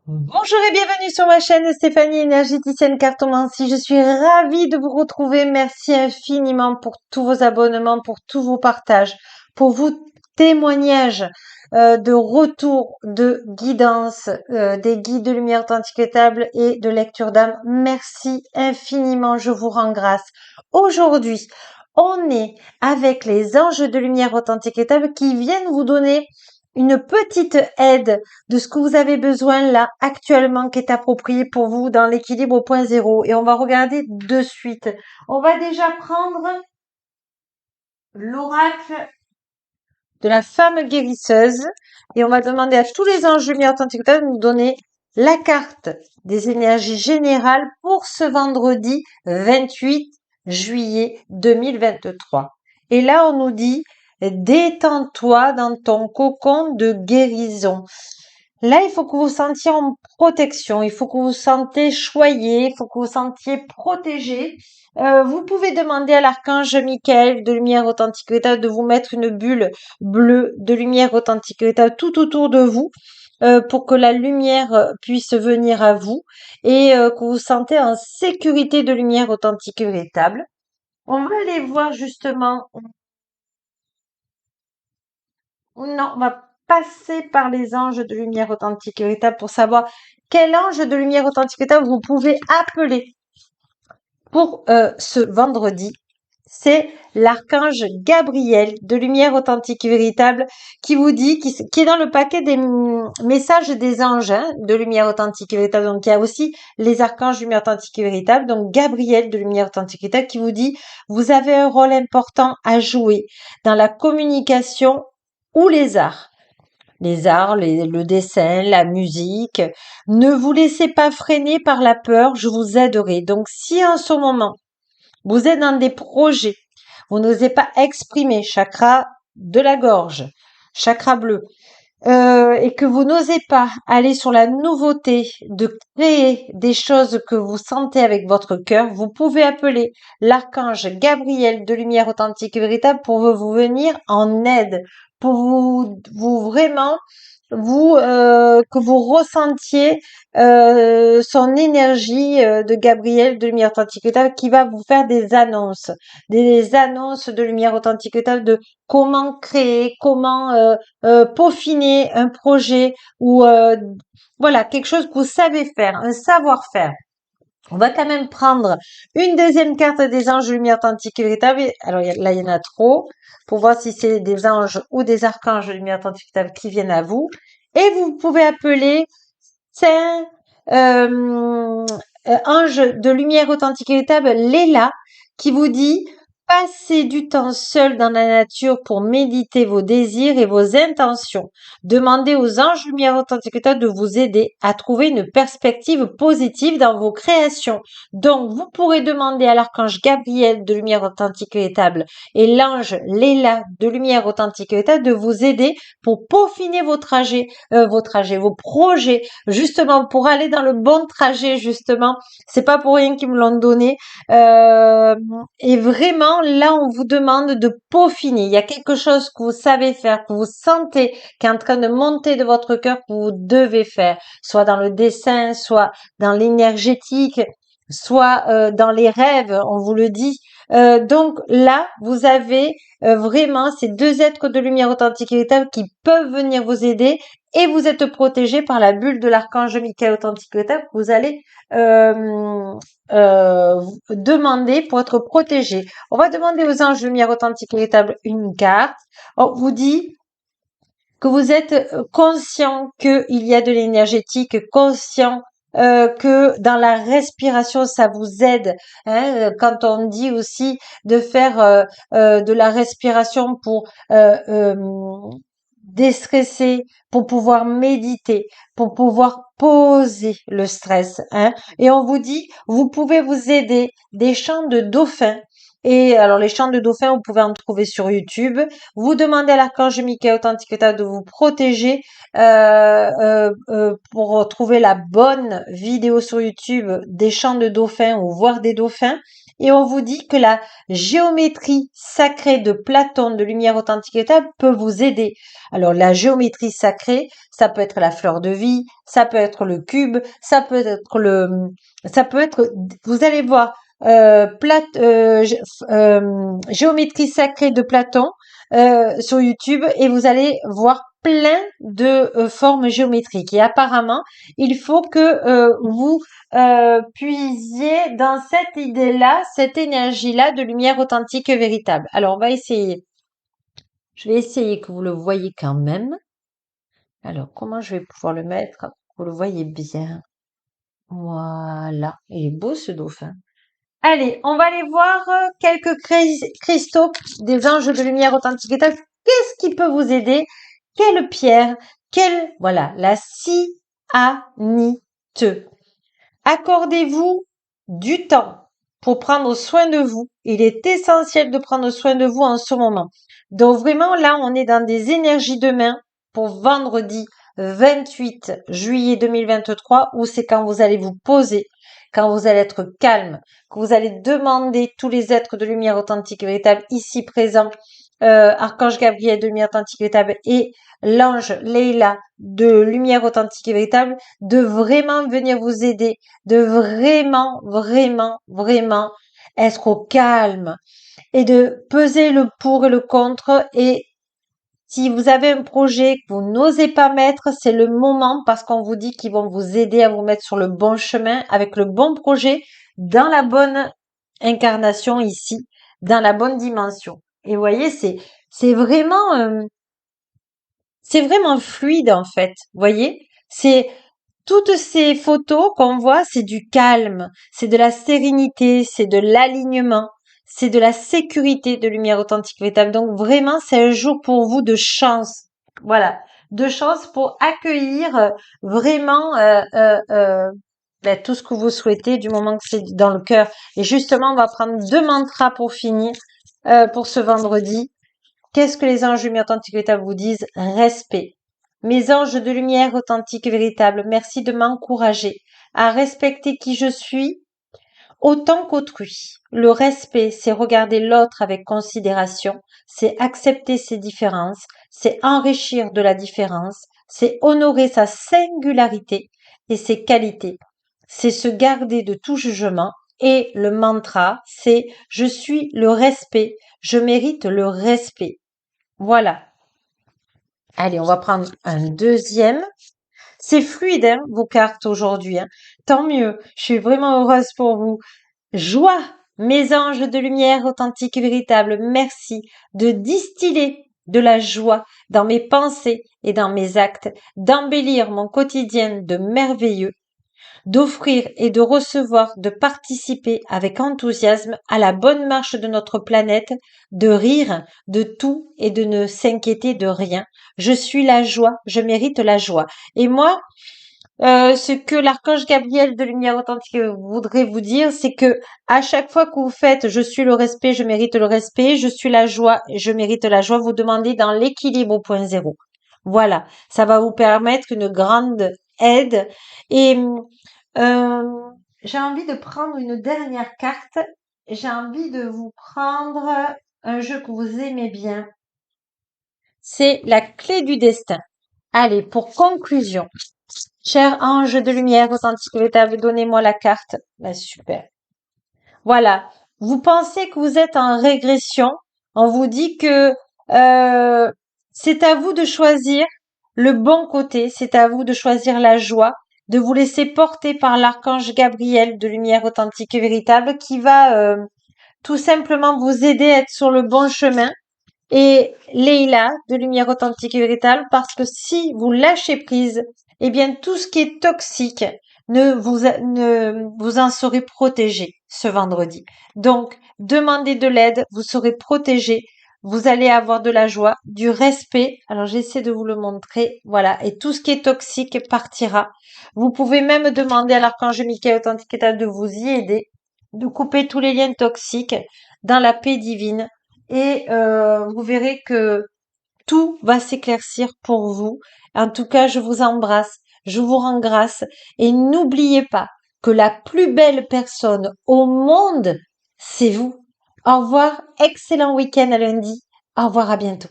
Bonjour et bienvenue sur ma chaîne Stéphanie énergéticienne cartomancie. Je suis ravie de vous retrouver. Merci infiniment pour tous vos abonnements, pour tous vos partages, pour vos témoignages de retour, de guidance, des guides de lumière authentique et table et de lecture d'âme. Merci infiniment. Je vous rends grâce. Aujourd'hui, on est avec les anges de lumière authentique et table qui viennent vous donner une petite aide de ce que vous avez besoin là actuellement qui est approprié pour vous dans l'équilibre au point zéro. Et on va regarder de suite. On va déjà prendre l'oracle de la femme guérisseuse et on va demander à tous les anges lumière authentique de nous donner la carte des énergies générales pour ce vendredi 28 juillet 2023. Et là, on nous dit détends-toi dans ton cocon de guérison. Là, il faut que vous vous sentiez en protection, il faut que vous vous sentiez choyé, il faut que vous vous sentiez protégé. Vous pouvez demander à l'archange Michael de lumière authentique état de vous mettre une bulle bleue de lumière authentique état tout autour de vous pour que la lumière puisse venir à vous et que vous vous sentez en sécurité de lumière authentique et véritable. On va aller voir justement. Non, on va passer par les anges de lumière authentique et véritable pour savoir quel ange de lumière authentique et véritable vous pouvez appeler pour ce vendredi. C'est l'archange Gabriel de lumière authentique et véritable qui vous dit, qui est dans le paquet des messages des anges de lumière authentique et véritable. Donc il y a aussi les archanges de lumière authentique et véritable. Donc Gabriel de lumière authentique et véritable qui vous dit, vous avez un rôle important à jouer dans la communication ou les arts. Les arts, le dessin, la musique. Ne vous laissez pas freiner par la peur, je vous aiderai. Donc, si en ce moment, vous êtes dans des projets, vous n'osez pas exprimer chakra de la gorge, chakra bleu, et que vous n'osez pas aller sur la nouveauté de créer des choses que vous sentez avec votre cœur, vous pouvez appeler l'archange Gabriel de lumière authentique et véritable pour vous venir en aide, pour vous vraiment que vous ressentiez son énergie de Gabriel de lumière authentique et véritable qui va vous faire des annonces de lumière authentique et véritable de comment créer, comment peaufiner un projet ou voilà quelque chose que vous savez faire, un savoir-faire. On va quand même prendre une deuxième carte des anges de lumière authentique et véritable. Alors là, il y en a trop pour voir si c'est des anges ou des archanges de lumière authentique et véritable qui viennent à vous. Et vous pouvez appeler Saint ange de lumière authentique et véritable Léla qui vous dit passez du temps seul dans la nature pour méditer vos désirs et vos intentions. Demandez aux anges lumière authentique et véritable de vous aider à trouver une perspective positive dans vos créations. Donc, vous pourrez demander à l'archange Gabriel de lumière authentique et véritable et l'ange Léla de lumière authentique et véritable de vous aider pour peaufiner vos projets, justement pour aller dans le bon trajet, justement. C'est pas pour rien qu'ils me l'ont donné. Et vraiment, là, on vous demande de peaufiner. Il y a quelque chose que vous savez faire, que vous sentez, qui est en train de monter de votre cœur, que vous devez faire, soit dans le dessin, soit dans l'énergétique, soit dans les rêves, on vous le dit. Donc là, vous avez vraiment ces deux êtres de lumière authentique et véritable qui peuvent venir vous aider et vous êtes protégé par la bulle de l'archange Michael authentique et véritable que vous allez demander pour être protégé. On va demander aux anges de lumière authentique et véritable une carte. On vous dit que vous êtes conscient qu'il y a de l'énergétique, conscient que dans la respiration, ça vous aide. Hein, quand on dit aussi de faire de la respiration pour déstresser, pour pouvoir méditer, pour pouvoir poser le stress. Hein. Et on vous dit, vous pouvez vous aider des chants de dauphins. Et alors les chants de dauphins, vous pouvez en trouver sur YouTube. Vous demandez à l'archange Michael authentique de vous protéger pour trouver la bonne vidéo sur YouTube des chants de dauphins ou voir des dauphins. et on vous dit que la géométrie sacrée de Platon de lumière authentique et véritable peut vous aider. Alors la géométrie sacrée, ça peut être la fleur de vie, ça peut être le cube, ça peut être, vous allez voir, géométrie sacrée de Platon sur YouTube et vous allez voir plein de formes géométriques. Et apparemment, il faut que vous puisiez dans cette idée-là, cette énergie-là de lumière authentique et véritable. Alors, on va essayer. Je vais essayer que vous le voyez quand même. Alors, comment je vais pouvoir le mettre pour que vous le voyez bien? Voilà. Il est beau ce dauphin. Allez, on va aller voir quelques cristaux des anges de lumière authentique et véritable. Qu'est-ce qui peut vous aider? Quelle pierre? Voilà, la cyanite. Accordez-vous du temps pour prendre soin de vous. Il est essentiel de prendre soin de vous en ce moment. Donc vraiment, là, on est dans des énergies de main pour vendredi 28 juillet 2023, où c'est quand vous allez vous poser, quand vous allez être calme, que vous allez demander tous les êtres de lumière authentique et véritable ici présents, Archange Gabriel de lumière authentique et véritable et l'ange Leila de lumière authentique et véritable, de vraiment venir vous aider, de vraiment, vraiment, vraiment être au calme et de peser le pour et le contre. Et si vous avez un projet que vous n'osez pas mettre, c'est le moment parce qu'on vous dit qu'ils vont vous aider à vous mettre sur le bon chemin avec le bon projet dans la bonne incarnation ici, dans la bonne dimension. Et vous voyez, c'est vraiment c'est vraiment fluide en fait. Vous voyez, c'est toutes ces photos qu'on voit, c'est du calme, c'est de la sérénité, c'est de l'alignement, c'est de la sécurité de lumière authentique véritable. Donc vraiment, c'est un jour pour vous de chance. Voilà, de chance pour accueillir vraiment tout ce que vous souhaitez du moment que c'est dans le cœur. Et justement, on va prendre 2 mantras pour finir pour ce vendredi. Qu'est-ce que les anges de lumière authentique et véritable vous disent? Respect. Mes anges de lumière authentique et véritable, merci de m'encourager à respecter qui je suis autant qu'autrui. Le respect, c'est regarder l'autre avec considération, c'est accepter ses différences, c'est enrichir de la différence, c'est honorer sa singularité et ses qualités. C'est se garder de tout jugement. Et le mantra, c'est je suis le respect, je mérite le respect. Voilà. Allez, on va prendre un deuxième. C'est fluide, hein, vos cartes aujourd'hui, hein. Tant mieux. Je suis vraiment heureuse pour vous. Joie, mes anges de lumière authentiques et véritables, merci de distiller de la joie dans mes pensées et dans mes actes, d'embellir mon quotidien de merveilleux, d'offrir et de recevoir, de participer avec enthousiasme à la bonne marche de notre planète, de rire de tout et de ne s'inquiéter de rien. Je suis la joie, je mérite la joie. Et moi, ce que l'archange Gabriel de Lumière Authentique voudrait vous dire, c'est que à chaque fois que vous faites je suis le respect, je mérite le respect, je suis la joie, je mérite la joie, vous demandez dans l'équilibre au point zéro. Voilà, ça va vous permettre une grande aide. Et j'ai envie de prendre une dernière carte. J'ai envie de vous prendre un jeu que vous aimez bien. C'est la clé du destin. Allez, pour conclusion. Cher ange de lumière authentique véritable, donnez-moi la carte. Ben, super. Voilà. Vous pensez que vous êtes en régression. On vous dit que c'est à vous de choisir le bon côté. C'est à vous de choisir la joie, de vous laisser porter par l'archange Gabriel de lumière authentique et véritable qui va tout simplement vous aider à être sur le bon chemin. Et Leïla de lumière authentique et véritable parce que si vous lâchez prise, eh bien tout ce qui est toxique ne vous en serez protégé ce vendredi. Donc demandez de l'aide, vous serez protégé, vous allez avoir de la joie, du respect. Alors j'essaie de vous le montrer, voilà, et tout ce qui est toxique partira. Vous pouvez même demander à l'archange Michael authentique et véritable de vous y aider, de couper tous les liens toxiques dans la paix divine et vous verrez que tout va s'éclaircir pour vous. En tout cas, je vous embrasse, je vous rends grâce et n'oubliez pas que la plus belle personne au monde, c'est vous. Au revoir, excellent week-end à lundi. Au revoir, à bientôt.